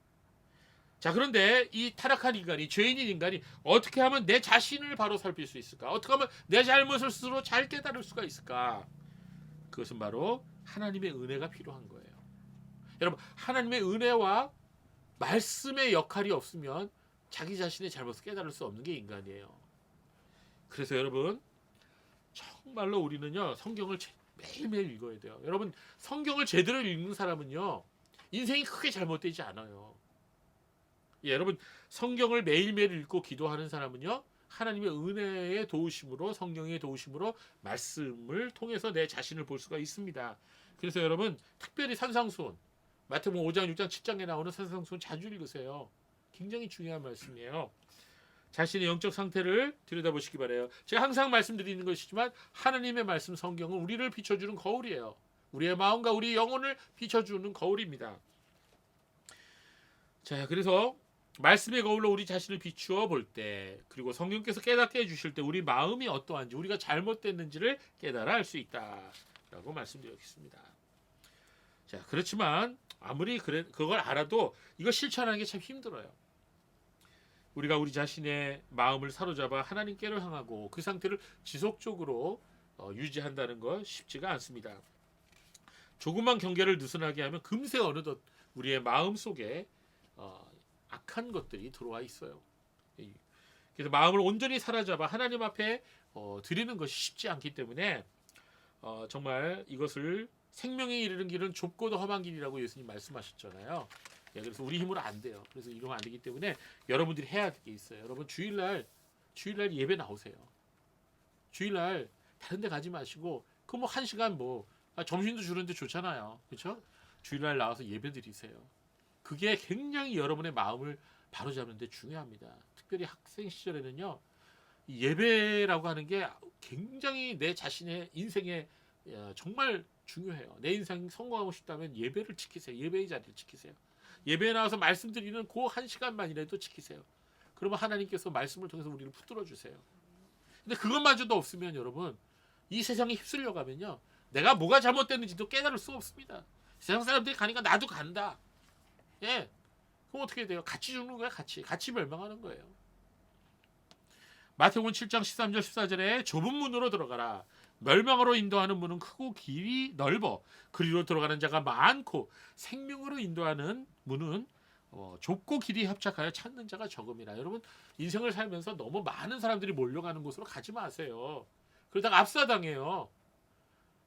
자, 그런데 이 타락한 인간이, 죄인인 인간이 어떻게 하면 내 자신을 바로 살필 수 있을까? 어떻게 하면 내 잘못을 스스로 잘 깨달을 수가 있을까? 그것은 바로 하나님의 은혜가 필요한 거예요. 여러분, 하나님의 은혜와 말씀의 역할이 없으면 자기 자신의 잘못을 깨달을 수 없는 게 인간이에요. 그래서 여러분, 정말로 우리는요, 성경을 매일매일 읽어야 돼요. 여러분, 성경을 제대로 읽는 사람은요, 인생이 크게 잘못되지 않아요. 예, 여러분, 성경을 매일매일 읽고 기도하는 사람은요, 하나님의 은혜의 도우심으로, 성경의 도우심으로 말씀을 통해서 내 자신을 볼 수가 있습니다. 그래서 여러분, 특별히 산상수훈, 마태복음 5장, 6장, 7장에 나오는 산상수훈 자주 읽으세요. 굉장히 중요한 말씀이에요. 자신의 영적 상태를 들여다보시기 바라요. 제가 항상 말씀드리는 것이지만 하나님의 말씀 성경은 우리를 비춰주는 거울이에요. 우리의 마음과 우리의 영혼을 비춰주는 거울입니다. 자, 그래서 말씀의 거울로 우리 자신을 비추어 볼 때, 그리고 성령께서 깨닫게 해주실 때 우리 마음이 어떠한지, 우리가 잘못됐는지를 깨달아 알 수 있다라고 말씀드렸습니다. 자, 그렇지만 아무리 그걸 알아도 이걸 실천하는 게 참 힘들어요. 우리가 우리 자신의 마음을 사로잡아 하나님께로 향하고 그 상태를 지속적으로 유지한다는 것 쉽지가 않습니다. 조금만 경계를 느슨하게 하면 금세 어느덧 우리의 마음 속에 악한 것들이 들어와 있어요. 그래서 마음을 온전히 사로잡아 하나님 앞에 드리는 것이 쉽지 않기 때문에 정말 이것을 생명에 이르는 길은 좁고도 험한 길이라고 예수님 말씀하셨잖아요. 예, 그래서 우리 힘으로 안 돼요. 그래서 이러면 안 되기 때문에 여러분들이 해야 될 게 있어요. 여러분 주일날 예배 나오세요. 주일날 다른 데 가지 마시고 그 뭐 1시간 뭐 점심도 주는데 좋잖아요. 그렇죠? 주일날 나와서 예배 드리세요. 그게 굉장히 여러분의 마음을 바로잡는 데 중요합니다. 특별히 학생 시절에는요. 이 예배라고 하는 게 굉장히 내 자신의 인생에 정말 중요해요. 내 인생 성공하고 싶다면 예배를 지키세요. 예배의 자리를 지키세요. 예배에 나와서 말씀드리는 그 1시간만이라도 지키세요. 그러면 하나님께서 말씀을 통해서 우리를 붙들어 주세요. 근데 그것마저도 없으면 여러분 이 세상에 휩쓸려 가면요. 내가 뭐가 잘못됐는지도 깨달을 수 없습니다. 세상 사람들이 가니까 나도 간다. 예. 그럼 어떻게 돼요? 같이 죽는 거야, 같이 멸망하는 거예요. 마태복음 7장 13절 14절에 좁은 문으로 들어가라. 멸망으로 인도하는 문은 크고 길이 넓어 그리로 들어가는 자가 많고 생명으로 인도하는 문은 좁고 길이 협착하여 찾는 자가 적음이라. 여러분 인생을 살면서 너무 많은 사람들이 몰려가는 곳으로 가지 마세요. 그러다가 압사당해요.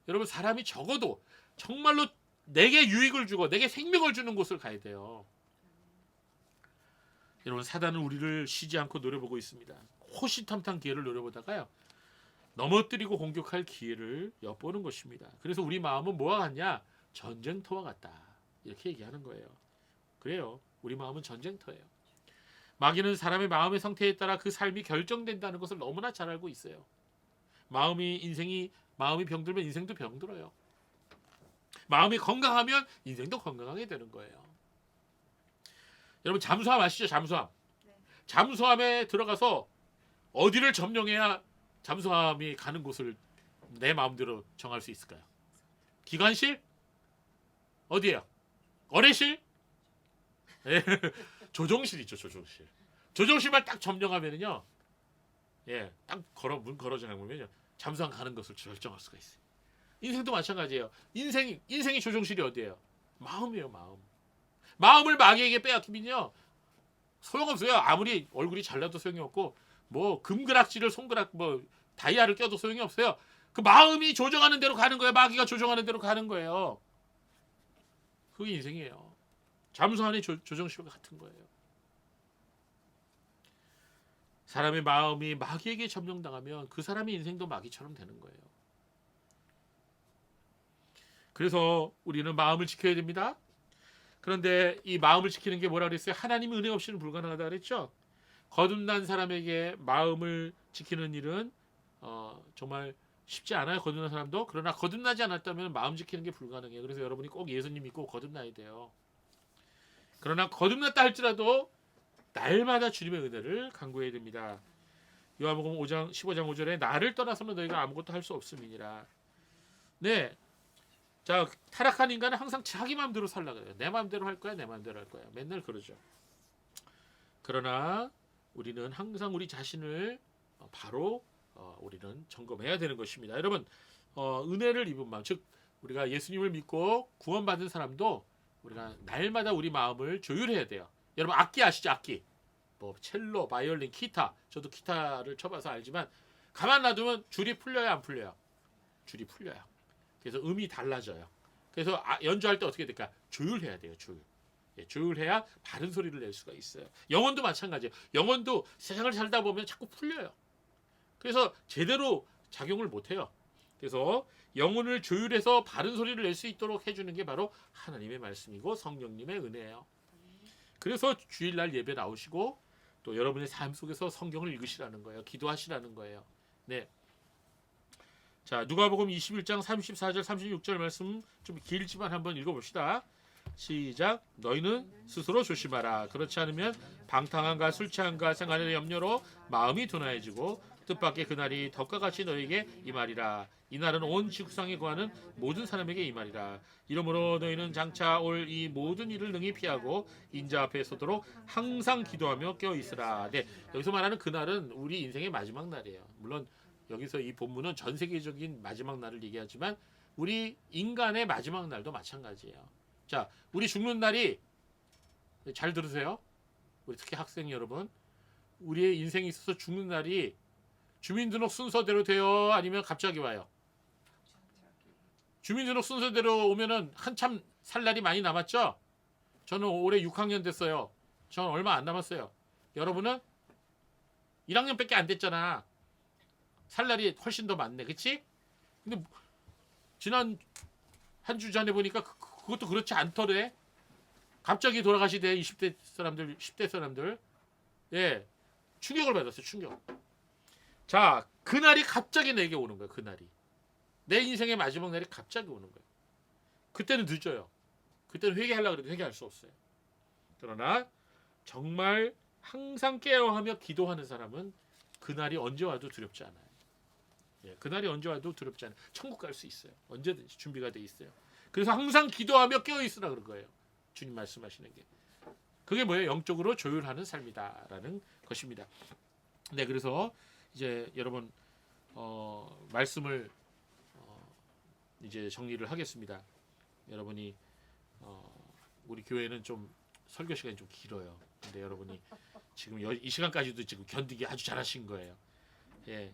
여러분 사람이 적어도 정말로 내게 유익을 주고 내게 생명을 주는 곳을 가야 돼요. 여러분 사단은 우리를 쉬지 않고 노려보고 있습니다. 호시탐탐 기회를 노려보다가요. 넘어뜨리고 공격할 기회를 엿보는 것입니다. 그래서 우리 마음은 뭐와 같냐? 전쟁터와 같다. 이렇게 얘기하는 거예요. 그래요. 우리 마음은 전쟁터예요. 마귀는 사람의 마음의 상태에 따라 그 삶이 결정된다는 것을 너무나 잘 알고 있어요. 마음이 병들면 인생도 병들어요. 마음이 건강하면 인생도 건강하게 되는 거예요. 여러분 잠수함 아시죠? 잠수함. 네. 잠수함에 들어가서 어디를 점령해야 잠수함이 가는 곳을 내 마음대로 정할 수 있을까요? 기관실? 어디예요? 어뢰실? 예. 조종실 있죠. 조종실. 조종실만 딱 점령하면은요. 예, 딱 문 걸어주면요. 잠수함 가는 것을 결정할 수가 있어요. 인생도 마찬가지예요. 인생의 조종실이 어디예요? 마음이에요. 마음을 마귀에게 빼앗기면요. 소용없어요. 아무리 얼굴이 잘나도 소용이 없고 뭐 금그락지를 손가락 뭐 다이아를 껴도 소용이 없어요. 그 마음이 조정하는 대로 가는 거예요. 마귀가 조정하는 대로 가는 거예요. 그게 인생이에요. 잠수함의 조정실과 같은 거예요. 사람의 마음이 마귀에게 점령당하면 그 사람의 인생도 마귀처럼 되는 거예요. 그래서 우리는 마음을 지켜야 됩니다. 그런데 이 마음을 지키는 게 뭐라 그랬어요? 하나님의 은혜 없이는 불가능하다 그랬죠? 거듭난 사람에게 마음을 지키는 일은 정말 쉽지 않아요. 거듭난 사람도. 그러나 거듭나지 않았다면 마음 지키는 게 불가능해요. 그래서 여러분이 꼭 예수님 믿고 거듭나야 돼요. 그러나 거듭났다 할지라도 날마다 주님의 은혜를 간구해야 됩니다. 요한복음 5장 15장 5절에 나를 떠나서는 너희가 아무것도 할 수 없음이니라. 네. 자, 타락한 인간은 항상 자기 마음대로 살려고 해요. 내 마음대로 할 거야. 내 마음대로 할 거야. 맨날 그러죠. 그러나 우리는 항상 우리 자신을 바로 우리는 점검해야 되는 것입니다. 여러분 은혜를 입은 마음, 즉 우리가 예수님을 믿고 구원받은 사람도 우리가 날마다 우리 마음을 조율해야 돼요. 여러분 악기 아시죠? 악기 뭐 첼로, 바이올린, 기타. 저도 기타를 쳐봐서 알지만 가만 놔두면 줄이 풀려요, 안 풀려요? 줄이 풀려요. 그래서 음이 달라져요. 그래서 연주할 때 어떻게 될까? 조율해야 돼요. 조율해야 바른 소리를 낼 수가 있어요. 영혼도 마찬가지예요. 영혼도 세상을 살다 보면 자꾸 풀려요. 그래서 제대로 작용을 못해요. 그래서 영혼을 조율해서 바른 소리를 낼 수 있도록 해주는 게 바로 하나님의 말씀이고 성령님의 은혜예요. 그래서 주일날 예배 나오시고 또 여러분의 삶 속에서 성경을 읽으시라는 거예요. 기도하시라는 거예요. 네. 자, 누가복음 21장 34절 36절 말씀 좀 길지만 한번 읽어봅시다. 시작. 너희는 스스로 조심하라. 그렇지 않으면 방탕함과 술 취함과 생활의 염려로 마음이 둔하여지고 뜻밖의 그날이 덕과 같이 너희에게 임하리라. 이날은 온 지구상에 거하는 모든 사람에게 임하리라. 이러므로 너희는 장차 올 이 모든 일을 능히 피하고 인자 앞에 서도록 항상 기도하며 깨어있으라. 네, 여기서 말하는 그날은 우리 인생의 마지막 날이에요. 물론 여기서 이 본문은 전 세계적인 마지막 날을 얘기하지만 우리 인간의 마지막 날도 마찬가지예요. 자, 우리 죽는 날이 잘 들으세요. 우리 특히 학생 여러분, 우리의 인생에 있어서 죽는 날이 주민등록 순서대로 돼요? 아니면 갑자기 와요? 주민등록 순서대로 오면은 한참 살 날이 많이 남았죠. 저는 올해 6학년 됐어요. 저는 얼마 안 남았어요. 여러분은 1학년밖에 안 됐잖아. 살 날이 훨씬 더 많네, 그치? 근데 지난 한 주 전에 보니까 그것도 그렇지 않더래. 갑자기 돌아가시대. 20대 사람들, 10대 사람들. 예, 충격을 받았어요. 충격. 자, 그날이 갑자기 내게 오는 거야. 그날이 내 인생의 마지막 날이 갑자기 오는 거야. 그때는 늦어요. 그때는 회개하려고 해도 회개할 수 없어요. 그러나 정말 항상 깨어하며 기도하는 사람은 그날이 언제 와도 두렵지 않아요. 예, 그날이 언제 와도 두렵지 않아요. 천국 갈 수 있어요. 언제든지 준비가 돼 있어요. 그래서 항상 기도하며 깨어 있으라 그런 거예요. 주님 말씀하시는 게. 그게 뭐예요? 영적으로 조율하는 삶이다라는 것입니다. 네, 그래서 이제 여러분 말씀을 이제 정리를 하겠습니다. 여러분이 우리 교회는 좀 설교 시간이 좀 길어요. 근데 여러분이 지금 이 시간까지도 지금 견디기 아주 잘하신 거예요. 예,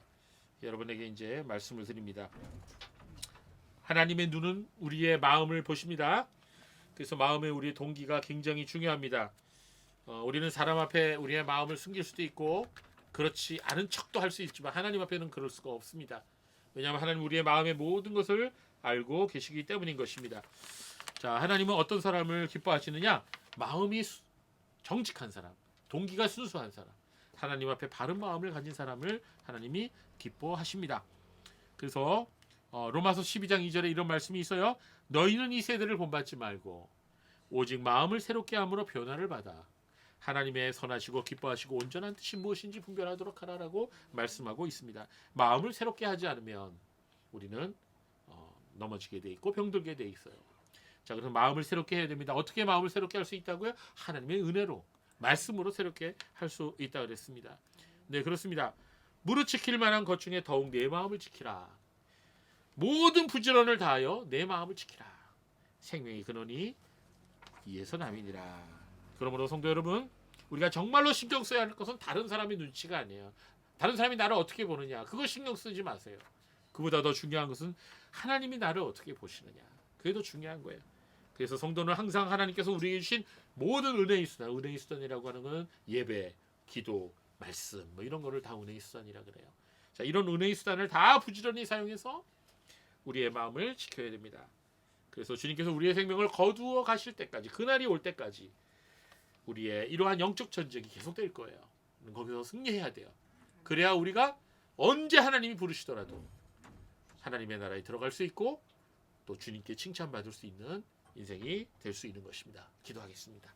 여러분에게 이제 말씀을 드립니다. 하나님의 눈은 우리의 마음을 보십니다. 그래서 마음의 우리의 동기가 굉장히 중요합니다. 우리는 사람 앞에 우리의 마음을 숨길 수도 있고 그렇지 않은 척도 할 수 있지만 하나님 앞에는 그럴 수가 없습니다. 왜냐하면 하나님 우리의 마음의 모든 것을 알고 계시기 때문인 것입니다. 자, 하나님은 어떤 사람을 기뻐하시느냐? 마음이 정직한 사람, 동기가 순수한 사람, 하나님 앞에 바른 마음을 가진 사람을 하나님이 기뻐하십니다. 그래서 로마서 12장 2절에 이런 말씀이 있어요. 너희는 이 세대를 본받지 말고 오직 마음을 새롭게 함으로 변화를 받아 하나님의 선하시고 기뻐하시고 온전한 뜻이 무엇인지 분별하도록 하라라고 말씀하고 있습니다. 마음을 새롭게 하지 않으면 우리는 넘어지게 돼 있고 병들게 돼 있어요. 자, 그래서 마음을 새롭게 해야 됩니다. 어떻게 마음을 새롭게 할 수 있다고요? 하나님의 은혜로, 말씀으로 새롭게 할 수 있다 그랬습니다. 네, 그렇습니다. 무릇 지킬 만한 것 중에 더욱 내 마음을 지키라. 모든 부지런을 다하여 내 마음을 지키라. 생명의 근원이 이에서 남이니라. 그러므로 성도 여러분, 우리가 정말로 신경 써야 할 것은 다른 사람의 눈치가 아니에요. 다른 사람이 나를 어떻게 보느냐, 그거 신경 쓰지 마세요. 그보다 더 중요한 것은 하나님이 나를 어떻게 보시느냐, 그게 더 중요한 거예요. 그래서 성도는 항상 하나님께서 우리에게 주신 모든 은혜의 수단, 은혜의 수단이라고 하는 것은 예배, 기도, 말씀 뭐 이런 거를 다 은혜의 수단이라 그래요. 자, 이런 은혜의 수단을 다 부지런히 사용해서 우리의 마음을 지켜야 됩니다. 그래서 주님께서 우리의 생명을 거두어 가실 때까지, 그날이 올 때까지 우리의 이러한 영적 전쟁이 계속될 거예요. 거기서 승리해야 돼요. 그래야 우리가 언제 하나님이 부르시더라도 하나님의 나라에 들어갈 수 있고 또 주님께 칭찬받을 수 있는 인생이 될 수 있는 것입니다. 기도하겠습니다.